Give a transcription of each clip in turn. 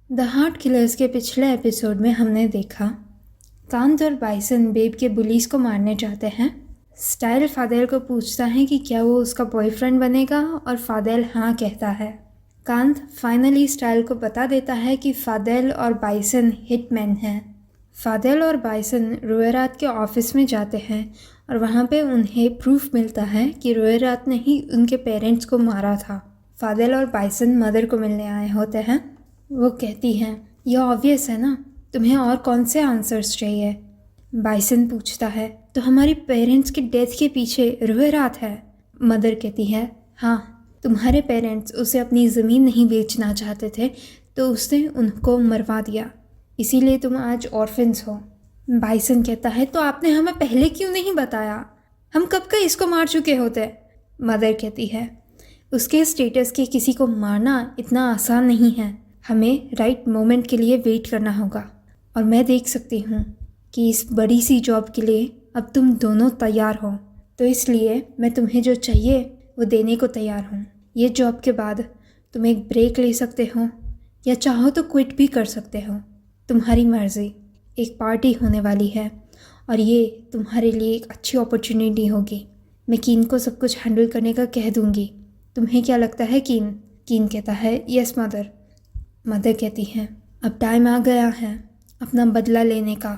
The heart killers के पिछले episode में हमने देखा कांत और बाइसन बेब के बुलीज को मारने जाते हैं। स्टाइल फादेल को पूछता है कि क्या वो उसका बॉयफ्रेंड बनेगा और फादेल हाँ कहता है। कांत फाइनली स्टाइल को बता देता है कि फादेल और बाइसन हिटमैन हैं। फादेल और बाइसन रोएरात के ऑफिस में जाते हैं और वहाँ पे उन्हें प्रूफ मिलता है कि रोएरात ने ही उनके पेरेंट्स को मारा था। फादेल और बाइसन मदर को मिलने आए होते हैं। वो कहती हैं ये ऑब्वियस है ना, तुम्हें और कौन से आंसर्स चाहिए। बाइसन पूछता है तो हमारी पेरेंट्स की डेथ के पीछे रोएरात है। मदर कहती है हाँ, तुम्हारे पेरेंट्स उसे अपनी ज़मीन नहीं बेचना चाहते थे तो उसने उनको मरवा दिया, इसीलिए तुम आज ऑर्फन्स हो। बाइसन कहता है तो आपने हमें पहले क्यों नहीं बताया, हम कब का इसको मार चुके होते। मदर कहती है उसके स्टेटस के किसी को मारना इतना आसान नहीं है, हमें राइट मोमेंट के लिए वेट करना होगा। और मैं देख सकती हूँ कि इस बड़ी सी जॉब के लिए अब तुम दोनों तैयार हो, तो इसलिए मैं तुम्हें जो चाहिए वो देने को तैयार हूँ। ये जॉब के बाद तुम एक ब्रेक ले सकते हो या चाहो तो क्विट भी कर सकते हो, तुम्हारी मर्ज़ी। एक पार्टी होने वाली है और ये तुम्हारे लिए एक अच्छी अपॉर्चुनिटी होगी। मैं कीन को सब कुछ हैंडल करने का कह दूँगी, तुम्हें क्या लगता है कीन। कीन कहता है यस मदर। मदर कहती है अब टाइम आ गया है अपना बदला लेने का।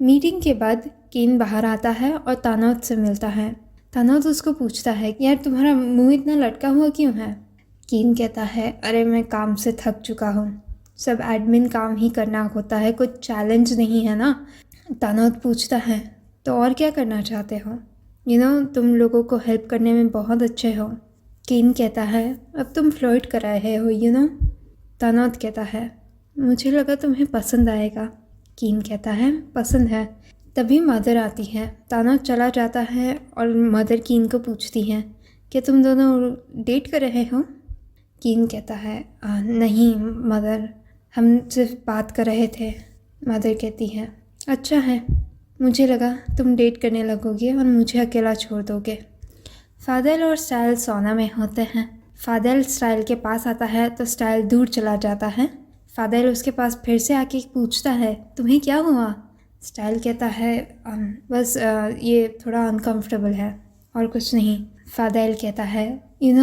मीटिंग के बाद कीन बाहर आता है और तानोत से मिलता है। तानोत उसको पूछता है यार तुम्हारा मुंह इतना लटका हुआ क्यों है। कीन कहता है अरे मैं काम से थक चुका हूँ, सब एडमिन काम ही करना होता है, कुछ चैलेंज नहीं है ना। तानोत पूछता है तो और क्या करना चाहते हो, तुम लोगों को हेल्प करने में बहुत अच्छे हो। कीन कहता है अब तुम फ्लर्ट कर रहे हो। तानोत कहता है मुझे लगा तुम्हें पसंद आएगा। कीन कहता है पसंद है। तभी मदर आती है। तानोत चला जाता है और मदर कीन को पूछती है क्या तुम दोनों डेट कर रहे हो। कीन कहता है नहीं मदर, हम सिर्फ बात कर रहे थे। मदर कहती है अच्छा है, मुझे लगा तुम डेट करने लगोगे और मुझे अकेला छोड़ दोगे। फादेल और स्टाइल सोना में होते हैं। फादेल स्टाइल के पास आता है तो स्टाइल दूर चला जाता है। फादेल उसके पास फिर से आके पूछता है तुम्हें क्या हुआ। स्टाइल कहता है बस ये थोड़ा अनकंफर्टेबल है और कुछ नहीं। फादेल कहता है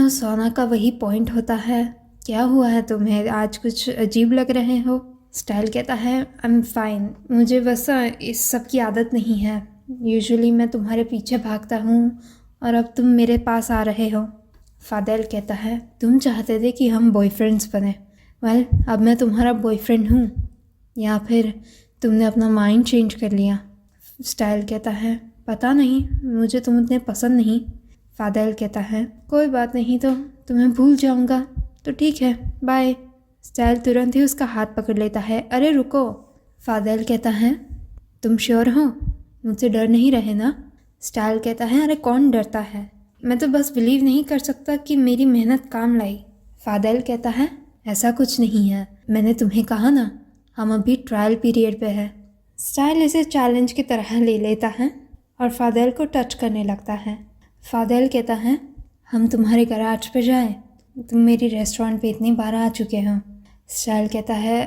सोना का वही पॉइंट होता है, क्या हुआ है तुम्हें, आज कुछ अजीब लग रहे हो। स्टाइल कहता है आई एम फाइन, मुझे बस इस सब की आदत नहीं है, यूजुअली मैं तुम्हारे पीछे भागता हूँ और अब तुम मेरे पास आ रहे हो। फादेल कहता है तुम चाहते थे कि हम बॉयफ्रेंड्स बने, वेल अब मैं तुम्हारा बॉयफ्रेंड हूँ, या फिर तुमने अपना माइंड चेंज कर लिया। स्टाइल कहता है पता नहीं, मुझे तुम इतने पसंद नहीं। फादेल कहता है कोई बात नहीं, तो तुम्हें भूल जाऊँगा तो ठीक है, बाय। स्टाइल तुरंत ही उसका हाथ पकड़ लेता है। अरे रुको। फादेल कहता है तुम श्योर हो, मुझसे डर नहीं रहे ना। स्टाइल कहता है अरे कौन डरता है, मैं तो बस बिलीव नहीं कर सकता कि मेरी मेहनत काम लाई। फादेल कहता है ऐसा कुछ नहीं है, मैंने तुम्हें कहा ना हम अभी ट्रायल पीरियड पे है। स्टाइल इसे चैलेंज की तरह ले लेता है और फादेल को टच करने लगता है। फादेल कहता है हम तुम्हारे गराज पे जाएं, तुम मेरी रेस्टोरेंट पे इतनी बार आ चुके हो। स्टाइल कहता है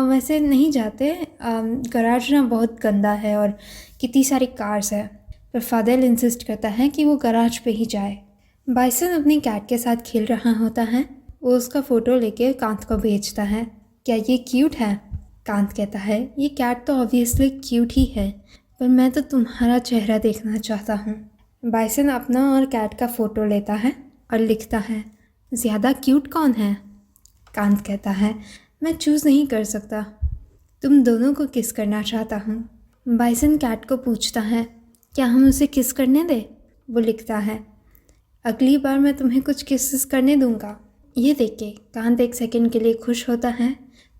वैसे नहीं जाते, गराज ना बहुत गंदा है और कितनी सारी कार्स है। पर फादेल इंसिस्ट करता है कि वो गराज पे ही जाए। बाइसन अपनी कैट के साथ खेल रहा होता है। वो उसका फ़ोटो लेके कांत को भेजता है। क्या ये क्यूट है। कांत कहता है ये कैट तो ऑब्वियसली क्यूट ही है, पर मैं तो तुम्हारा चेहरा देखना चाहता हूँ। बाइसन अपना और कैट का फ़ोटो लेता है और लिखता है ज़्यादा क्यूट कौन है। कांत कहता है मैं चूज़ नहीं कर सकता, तुम दोनों को किस करना चाहता हूँ। बाइसन कैट को पूछता है क्या हम उसे किस करने दें। वो लिखता है अगली बार मैं तुम्हें कुछ किसेस करने दूंगा। ये देख के कांत एक सेकंड के लिए खुश होता है,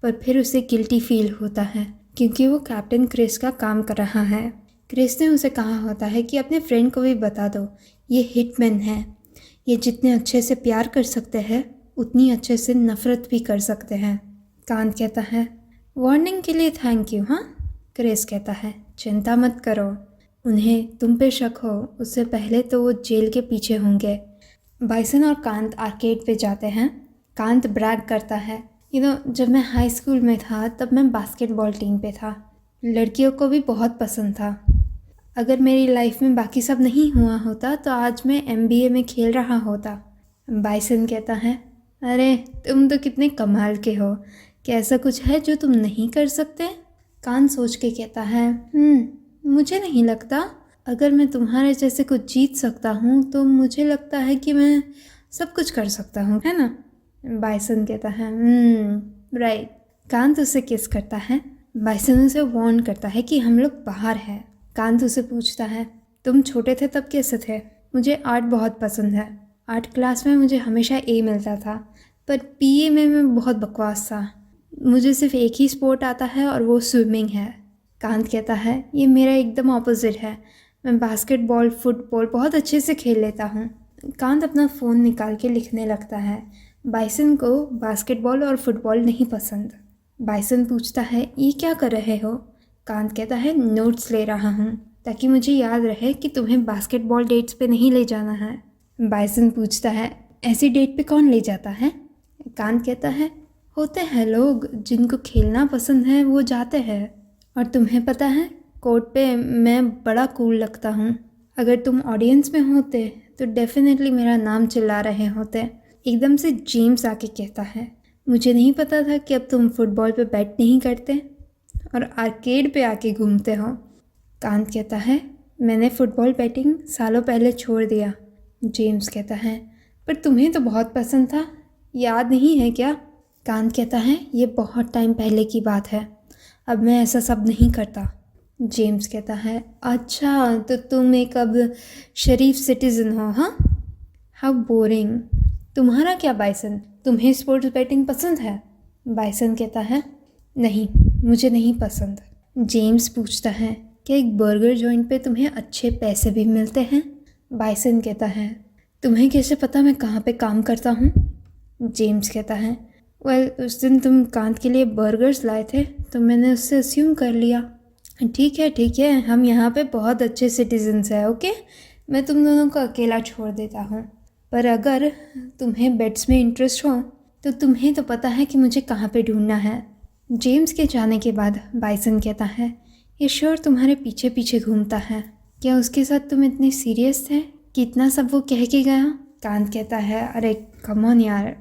पर फिर उसे गिल्टी फील होता है क्योंकि वो कैप्टन क्रिस का काम कर रहा है। क्रिस ने उसे कहा होता है कि अपने फ्रेंड को भी बता दो ये हिटमैन है, ये जितने अच्छे से प्यार कर सकते हैं उतनी अच्छे से नफ़रत भी कर सकते हैं। कांत कहता है वार्निंग के लिए थैंक यू। हाँ। क्रिस कहता है चिंता मत करो, उन्हें तुम पे शक हो उससे पहले तो वो जेल के पीछे होंगे। बाइसन और कांत आर्केड पे जाते हैं। कांत ब्रैग करता है जब मैं हाई स्कूल में था तब मैं बास्केटबॉल टीम पे था। लड़कियों को भी बहुत पसंद था। अगर मेरी लाइफ में बाकी सब नहीं हुआ होता तो आज मैं एमबीए में खेल रहा होता। बाइसन कहता है, अरे तुम तो कितने कमाल के हो, क्या ऐसा कुछ है जो तुम नहीं कर सकते? कान सोच के कहता है, मुझे नहीं लगता। अगर मैं तुम्हारे जैसे कुछ जीत सकता हूँ तो मुझे लगता है कि मैं सब कुछ कर सकता हूँ, है ना? बाइसन कहता है, राइट। कांत उसे किस करता है। बाइसन उसे वार्न करता है कि हम लोग बाहर हैं। कांत उसे पूछता है, तुम छोटे थे तब कैसे थे? मुझे आर्ट बहुत पसंद है। आर्ट क्लास में मुझे हमेशा ए मिलता था, पर पीए में मैं बहुत बकवास था। मुझे सिर्फ एक ही स्पोर्ट आता है और वो स्विमिंग है। कांत कहता है, ये मेरा एकदम ऑपोजिट है। मैं बास्केटबॉल, फुटबॉल बहुत अच्छे से खेल लेता हूँ। कांत अपना फ़ोन निकाल के लिखने लगता है। बाइसन को बास्केटबॉल और फुटबॉल नहीं पसंद। बाइसन पूछता है, ये क्या कर रहे हो? कांत कहता है, नोट्स ले रहा हूँ ताकि मुझे याद रहे कि तुम्हें बास्केटबॉल डेट्स पे नहीं ले जाना है। बाइसन पूछता है, ऐसी डेट पे कौन ले जाता है? कांत कहता है, होते हैं लोग जिनको खेलना पसंद है वो जाते हैं। और तुम्हें पता है, कोर्ट पे मैं बड़ा कूल लगता हूँ। अगर तुम ऑडियंस में होते तो डेफिनेटली मेरा नाम चिल्ला रहे होते। एकदम से जेम्स आके कहता है, मुझे नहीं पता था कि अब तुम फुटबॉल पे बैट नहीं करते और आर्केड पे आके घूमते हो। कांत कहता है, मैंने फुटबॉल बैटिंग सालों पहले छोड़ दिया। जेम्स कहता है, पर तुम्हें तो बहुत पसंद था, याद नहीं है क्या? कांत कहता है, ये बहुत टाइम पहले की बात है, अब मैं ऐसा सब नहीं करता। जेम्स कहता है, अच्छा तो तुम एक अब शरीफ सिटीज़न हो, हाँ? How boring. तुम्हारा क्या बाइसन, तुम्हें स्पोर्ट्स बैटिंग पसंद है? बाइसन कहता है, नहीं, मुझे नहीं पसंद। जेम्स पूछता है, क्या एक बर्गर जॉइंट पे तुम्हें अच्छे पैसे भी मिलते हैं? बाइसन कहता है, तुम्हें कैसे पता मैं कहाँ पे काम करता हूँ? जेम्स कहता है, वेल उस दिन तुम कांत के लिए बर्गर्स लाए थे तो मैंने उससे अस्यूम कर लिया। ठीक है, हम यहाँ पे बहुत अच्छे सिटीजन्स हैं, ओके? मैं तुम दोनों को अकेला छोड़ देता हूँ, पर अगर तुम्हें बेट्स में इंटरेस्ट हो तो तुम्हें तो पता है कि मुझे कहाँ पे ढूंढना है। जेम्स के जाने के बाद बाइसन कहता है, ये श्योर तुम्हारे पीछे पीछे घूमता है। क्या उसके साथ तुम इतने सीरियस थे कि इतना सब वो कह के गया? कांत कहता है, अरे कम ऑन यार,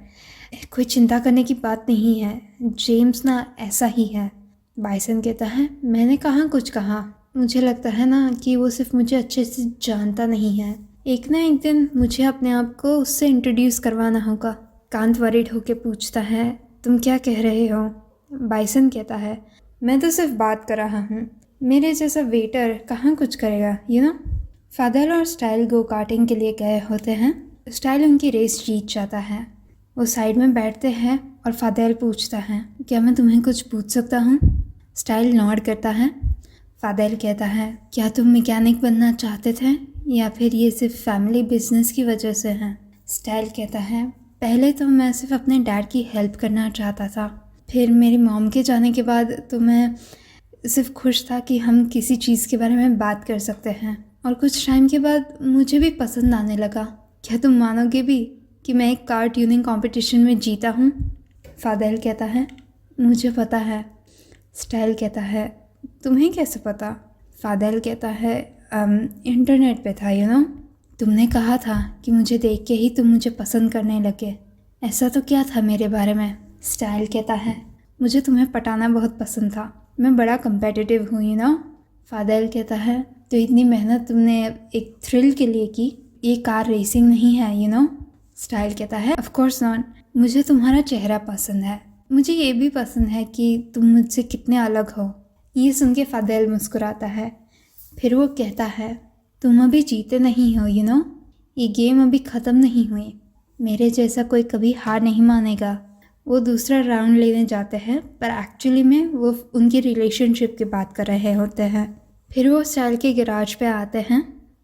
कोई चिंता करने की बात नहीं है, जेम्स ना ऐसा ही है। बाइसन कहता है, मैंने कहाँ कुछ कहा, मुझे लगता है ना कि वो सिर्फ मुझे अच्छे से जानता नहीं है। एक ना एक दिन मुझे अपने आप को उससे इंट्रोड्यूस करवाना होगा। कांत वरीड होके पूछता है, तुम क्या कह रहे हो? बाइसन कहता है, मैं तो सिर्फ बात कर रहा हूँ, मेरे जैसा वेटर कहाँ कुछ करेगा, फादर और स्टाइल गो कार्टिंग के लिए गए होते हैं। स्टाइल उनकी रेस जीत जाता है। वो साइड में बैठते हैं और फादर पूछता है, क्या मैं तुम्हें कुछ पूछ सकता हूँ? स्टाइल नॉड करता है। फादर कहता है, क्या तुम मैकेनिक बनना चाहते थे या फिर ये सिर्फ फैमिली बिजनेस की वजह से है? स्टाइल कहता है, पहले तो मैं सिर्फ अपने डैड की हेल्प करना चाहता था, फिर मेरी मॉम के जाने के बाद तो मैं सिर्फ खुश था कि हम किसी चीज़ के बारे में बात कर सकते हैं। और कुछ टाइम के बाद मुझे भी पसंद आने लगा। क्या तुम मानोगे भी कि मैं एक कार ट्यूनिंग कंपटीशन में जीता हूँ? फादर कहता है, मुझे पता है। स्टाइल कहता है, तुम्हें कैसे पता? फादर कहता है, इंटरनेट पे था, तुमने कहा था कि मुझे देख के ही तुम मुझे पसंद करने लगे। ऐसा तो क्या था मेरे बारे में? स्टाइल कहता है, मुझे तुम्हें पटाना बहुत पसंद था, मैं बड़ा कम्पेटिटिव हूँ। फादर कहता है, तो इतनी मेहनत तुमने एक थ्रिल के लिए की, ये कार रेसिंग नहीं है। स्टाइल कहता है, ऑफ कोर्स नॉट, मुझे तुम्हारा चेहरा पसंद है, मुझे ये भी पसंद है कि तुम मुझसे कितने अलग हो। ये सुन के फादर मुस्कुराता है। फिर वो कहता है, तुम अभी जीते नहीं हो, ये गेम अभी ख़त्म नहीं हुई। मेरे जैसा कोई कभी हार नहीं मानेगा। वो दूसरा राउंड लेने जाते हैं, पर एक्चुअली में वो उनकी रिलेशनशिप की बात कर रहे होते हैं। फिर वो स्टाइल के गैराज पे आते हैं।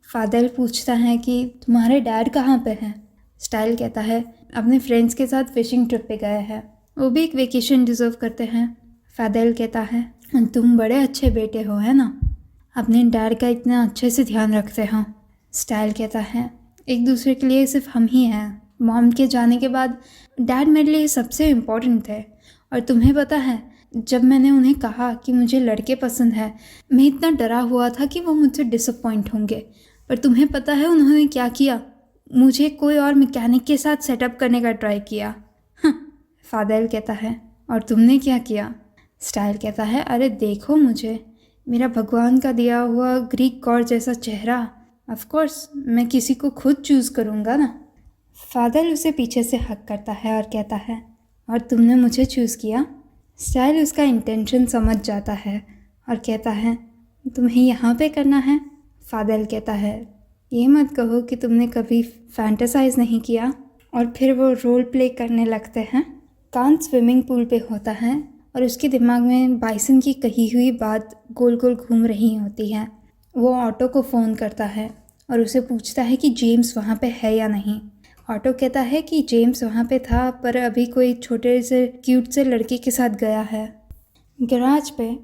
फादर पूछता है कि तुम्हारे डैड कहाँ पे हैं? स्टाइल कहता है, अपने फ्रेंड्स के साथ फिशिंग ट्रिप पे गए हैं, वो भी एक वेकेशन डिज़र्व करते हैं। फादर कहता है, तुम बड़े अच्छे बेटे हो, है ना, अपने डैड का इतना अच्छे से ध्यान रखते हो। स्टाइल कहता है, एक दूसरे के लिए सिर्फ हम ही हैं। मॉम के जाने के बाद डैड मेरे लिए सबसे इम्पोर्टेंट थे और तुम्हें पता है, जब मैंने उन्हें कहा कि मुझे लड़के पसंद है, मैं इतना डरा हुआ था कि वो मुझसे डिसअपॉइंट होंगे। पर तुम्हें पता है उन्होंने क्या किया? मुझे कोई और मैकेनिक के साथ सेटअप करने का ट्राई किया। फादेल कहता है, और तुमने क्या किया? स्टाइल कहता है, अरे देखो मुझे, मेरा भगवान का दिया हुआ ग्रीक गॉड जैसा चेहरा। ऑफ कोर्स मैं किसी को खुद चूज़ करूँगा ना। फादेल उसे पीछे से हक करता है और कहता है, और तुमने मुझे चूज़ किया? स्टाइल उसका इंटेंशन समझ जाता है और कहता है, तुम्हें यहाँ पे करना है? फादेल कहता है, ये मत कहो कि तुमने कभी फैंटेसाइज नहीं किया। और फिर वो रोल प्ले करने लगते हैं। कान स्विमिंग पूल पे होता है और उसके दिमाग में बाइसन की कही हुई बात गोल गोल घूम रही होती है। वो ऑटो को फ़ोन करता है और उसे पूछता है कि जेम्स वहाँ पे है या नहीं। ऑटो कहता है कि जेम्स वहाँ पे था, पर अभी कोई छोटे से क्यूट से लड़के के साथ गया है। गैराज पे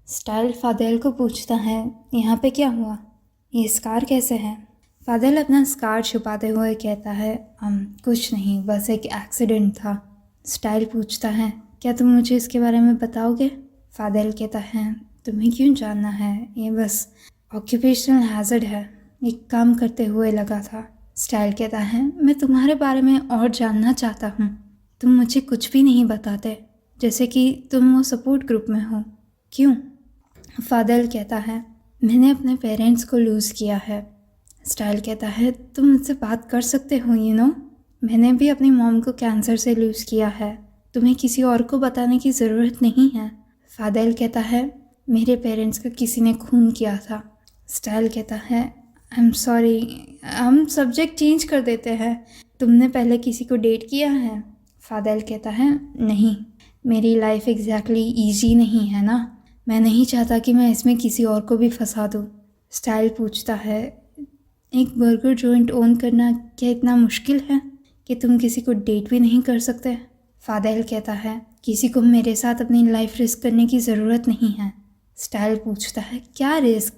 स्टाइल फादेल को पूछता है, यहाँ पे क्या हुआ? ये स्कार कैसे है? फादेल अपना स्कार छुपाते हुए कहता है, कुछ नहीं, बस एक एक्सीडेंट था। स्टाइल पूछता है, क्या तुम मुझे इसके बारे में बताओगे? फादेल कहता है, तुम्हें क्यों जानना है, ये बस ऑक्यूपेशनल हैज़र्ड है, एक काम करते हुए लगा था। स्टाइल कहता है, मैं तुम्हारे बारे में और जानना चाहता हूँ। तुम मुझे कुछ भी नहीं बताते, जैसे कि तुम वो सपोर्ट ग्रुप में हो। क्यों? फादेल कहता है, मैंने अपने पेरेंट्स को लूज़ किया है। स्टाइल कहता है, तुम मुझसे बात कर सकते हो, मैंने भी अपनी मॉम को कैंसर से लूज़ किया है, तुम्हें किसी और को बताने की ज़रूरत नहीं है। फादेल कहता है, मेरे पेरेंट्स का किसी ने खून किया था। स्टाइल कहता है, आई एम सॉरी, हम सब्जेक्ट चेंज कर देते हैं, तुमने पहले किसी को डेट किया है? फादेल कहता है, नहीं, मेरी लाइफ एग्जैक्टली ईजी नहीं है ना, मैं नहीं चाहता कि मैं इसमें किसी और को भी फंसा दूँ। स्टाइल पूछता है, एक बर्गर जॉइंट ओन करना क्या इतना मुश्किल है कि तुम किसी को डेट भी नहीं कर सकते? फादेल कहता है, किसी को मेरे साथ अपनी लाइफ रिस्क करने की ज़रूरत नहीं है। स्टाइल पूछता है, क्या रिस्क?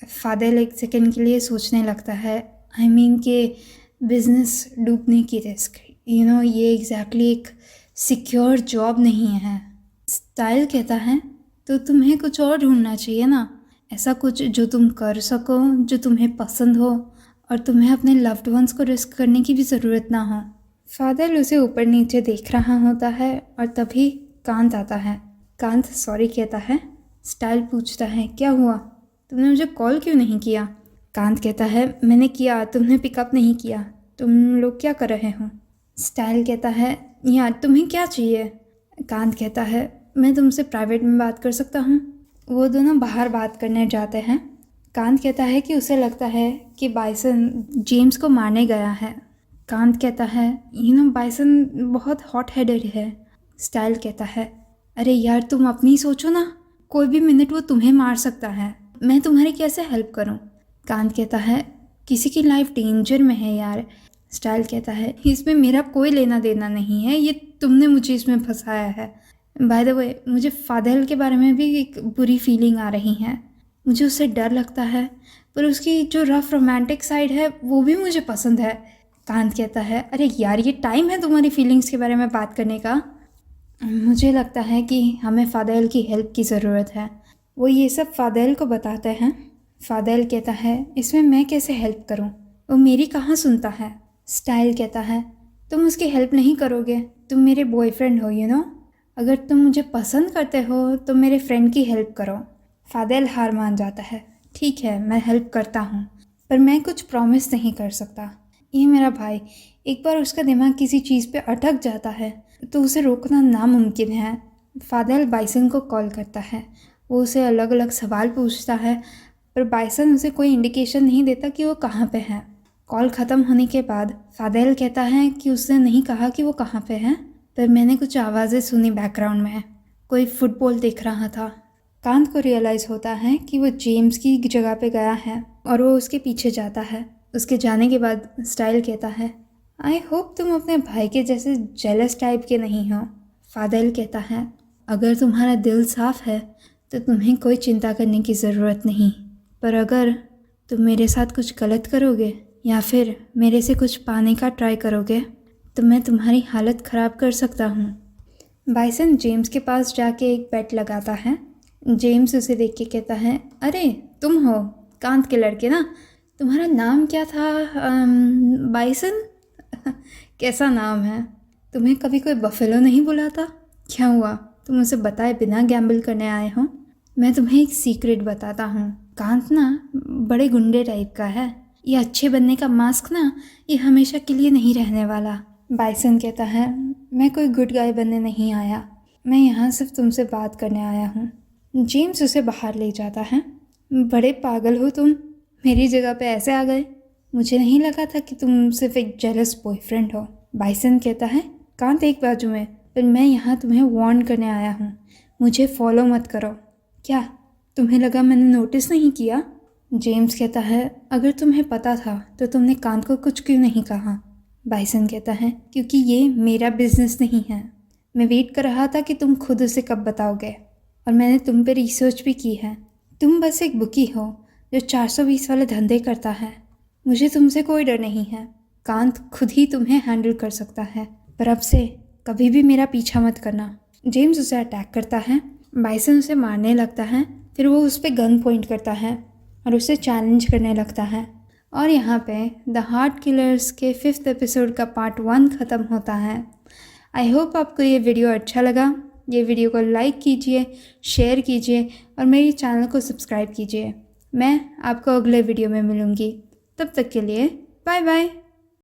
फादेल एक सेकंड के लिए सोचने लगता है, आई मीन कि बिजनेस डूबने की रिस्क, ये एग्जैक्टली एक सिक्योर जॉब नहीं है। स्टाइल कहता है, तो तुम्हें कुछ और ढूंढना चाहिए ना, ऐसा कुछ जो तुम कर सको, जो तुम्हें पसंद हो और तुम्हें अपने लव्ड वंस को रिस्क करने की भी ज़रूरत ना हो। फादेल उसे ऊपर नीचे देख रहा होता है और तभी कांत आता है। कांत सॉरी कहता है। स्टाइल पूछता है, क्या हुआ, तुमने मुझे कॉल क्यों नहीं किया? कांत कहता है, मैंने किया, तुमने पिकअप नहीं किया, तुम लोग क्या कर रहे हो? स्टाइल कहता है, यार तुम्हें क्या चाहिए? कांत कहता है, मैं तुमसे प्राइवेट में बात कर सकता हूँ? वो दोनों बाहर बात करने जाते हैं। कांत कहता है कि उसे लगता है कि बाइसन जेम्स को मारने गया है। कांत कहता है, बाइसन बहुत हॉट हेडेड है। स्टाइल कहता है, अरे यार तुम अपनी सोचो ना, कोई भी मिनट वो तुम्हें मार सकता है, मैं तुम्हारी कैसे हेल्प करूं? कांत कहता है, किसी की लाइफ डेंजर में है यार। स्टाइल कहता है, इसमें मेरा कोई लेना देना नहीं है, ये तुमने मुझे इसमें फंसाया है। बाय द वे, मुझे फादेल के बारे में भी एक बुरी फीलिंग आ रही है, मुझे उससे डर लगता है, पर उसकी जो रफ रोमांटिक साइड है वो भी मुझे पसंद है। कांत कहता है, अरे यार ये टाइम है तुम्हारी फीलिंग्स के बारे में बात करने का। मुझे लगता है कि हमें फादेल की हेल्प की ज़रूरत है। वो ये सब फादेल को बताते हैं। फादेल कहता है, इसमें मैं कैसे हेल्प करूं? वो मेरी कहाँ सुनता है। स्टाइल कहता है, तुम उसकी हेल्प नहीं करोगे, तुम मेरे बॉयफ्रेंड हो, अगर तुम मुझे पसंद करते हो तो मेरे फ्रेंड की हेल्प करो। फादेल हार मान जाता है, ठीक है मैं हेल्प करता हूँ, पर मैं कुछ प्रॉमिस नहीं कर सकता। ये मेरा भाई, एक बार उसका दिमाग किसी चीज़ पे अटक जाता है तो उसे रोकना नामुमकिन है। फादेल बाइसन को कॉल करता है, वो उसे अलग अलग सवाल पूछता है, पर बाइसन उसे कोई इंडिकेशन नहीं देता कि वो कहाँ पे है। कॉल ख़त्म होने के बाद फादेल कहता है कि उसने नहीं कहा कि वो कहाँ पे है, पर मैंने कुछ आवाज़ें सुनी बैकग्राउंड में, कोई फुटबॉल देख रहा था। कांत को रियलाइज़ होता है कि वो जेम्स की जगह पे गया है और वो उसके पीछे जाता है। उसके जाने के बाद स्टाइल कहता है, आई होप तुम अपने भाई के जैसे जेलस टाइप के नहीं हो। फादेल कहता है, अगर तुम्हारा दिल साफ़ है तो तुम्हें कोई चिंता करने की ज़रूरत नहीं, पर अगर तुम मेरे साथ कुछ गलत करोगे या फिर मेरे से कुछ पाने का ट्राई करोगे तो मैं तुम्हारी हालत ख़राब कर सकता हूँ। बाइसन जेम्स के पास जाके एक बेट लगाता है। जेम्स उसे देख के कहता है, अरे तुम हो कांत के लड़के ना, तुम्हारा नाम क्या था? बाइसन? कैसा नाम है? तुम्हें कभी कोई बफेलो नहीं बुलाता? क्या हुआ, तुम उसे बताए बिना गैम्बल करने आए हो? मैं तुम्हें एक सीक्रेट बताता हूँ, कांत ना बड़े गुंडे टाइप का है। ये अच्छे बनने का मास्क ना, ये हमेशा के लिए नहीं रहने वाला। बाइसन कहता है, मैं कोई गुड गाय बनने नहीं आया, मैं यहाँ सिर्फ तुमसे बात करने आया हूँ। जेम्स उसे बाहर ले जाता है। बड़े पागल हो तुम, मेरी जगह पे ऐसे आ गए। मुझे नहीं लगा था कि तुम सिर्फ एक जेलस बॉयफ्रेंड हो। बाइसन कहता है, कांत एक बाजू में, पर मैं यहाँ तुम्हें वार्न करने आया हूँ, मुझे फॉलो मत करो। क्या तुम्हें लगा मैंने नोटिस नहीं किया? जेम्स कहता है, अगर तुम्हें पता था तो तुमने कांत को कुछ क्यों नहीं कहा? बाइसन कहता है, क्योंकि ये मेरा बिजनेस नहीं है। मैं वेट कर रहा था कि तुम खुद उसे कब बताओगे, और मैंने तुम पे रिसर्च भी की है। तुम बस एक बुकी हो जो 420 वाले धंधे करता है। मुझे तुमसे कोई डर नहीं है, कांत खुद ही तुम्हें हैंडल कर सकता है, पर अब से कभी भी मेरा पीछा मत करना। जेम्स उसे अटैक करता है। बाइसन उसे मारने लगता है, फिर वो उस पर गन पॉइंट करता है और उसे चैलेंज करने लगता है। और यहाँ पे द हार्ट किलर्स के 5th एपिसोड का पार्ट 1 ख़त्म होता है। आई होप आपको ये वीडियो अच्छा लगा। ये वीडियो को लाइक कीजिए, शेयर कीजिए और मेरी चैनल को सब्सक्राइब कीजिए। मैं आपको अगले वीडियो में मिलूँगी। तब तक के लिए बाय बाय।